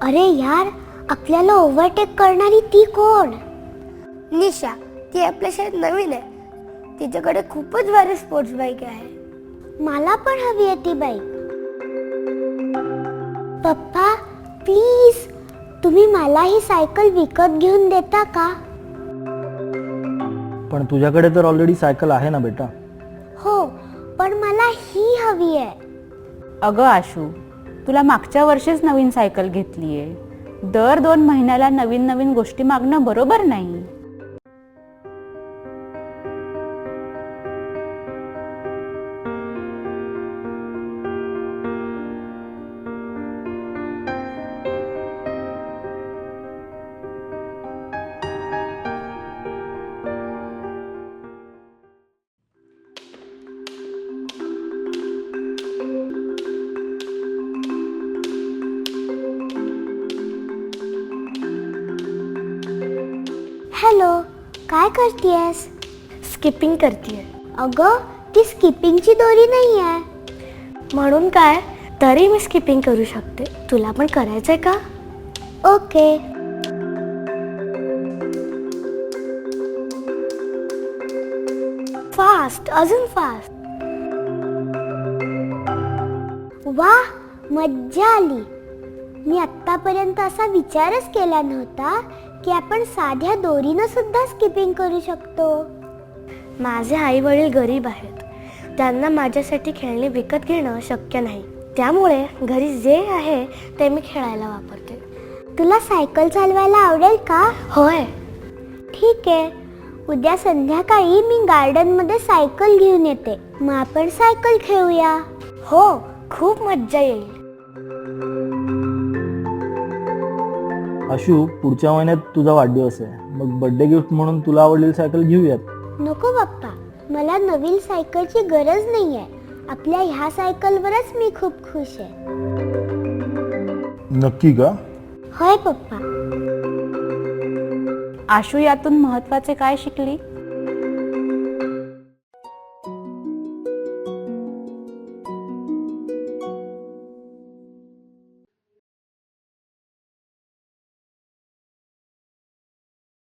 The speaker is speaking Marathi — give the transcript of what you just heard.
अरे यार, आपल्याला ओव्हरटेक करणारी ती कोण? निशा. ती आपल्या शाळेत नवीन आहे. तिच्याकडे खूपच भारी स्पोर्ट्स बाईक आहे. मला पण हवी आहे ती बाईक. पप्पा प्लीज, तुम्ही मला ही सायकल विकत घेऊन देता का? पण तुझ्याकडे तर ऑलरेडी सायकल आहे ना बेटा. हो, पण मला ही हवी आहे. अगं आशू, तुला मागच्या वर्षीच नवीन सायकल घेतलीये. दर 2 महिन्याला नवीन नवीन गोष्टी मागणं बरोबर नाही. हॅलो, काय करतेयस? स्किपिंग करतेय. अगं, ती स्किपिंगची दोरी नाही आहे. म्हणून काय, तरी मी स्किपिंग करू शकते. तुला पण करायचंय का? ओके. फास्ट, अजून फास्ट. वा, मज्जा आली. मी आत्तापर्यंत असा विचारच केला नव्हता की आपण साध्या दोरीनं सुद्धा स्किपिंग करू शकतो. माझे आई वडील गरीब आहेत. त्यांना माझ्यासाठी खेळणी विकत घेणं शक्य नाही. त्यामुळे घरी जे आहे ते मी खेळायला वापरते. तुला सायकल चालवायला आवडेल का? होय. ठीक आहे, उद्या संध्याकाळी मी गार्डनमध्ये सायकल घेऊन येते. मग आपण सायकल खेळूया. हो, खूप मज्जा येईल. आशू, पुढच्या महिन्यात तुझा वाढदिवस आहे. मग बर्थडे गिफ्ट म्हणून तुला आवडलेली सायकल घेऊयात. नको बाप्पा, मला नवीन सायकलची गरज नाही आहे. आपल्या ह्या सायकलवरच मी खूप खुश आहे. नक्की का? होय पप्पा. आशू, यातून महत्त्वाचे काय शिकली?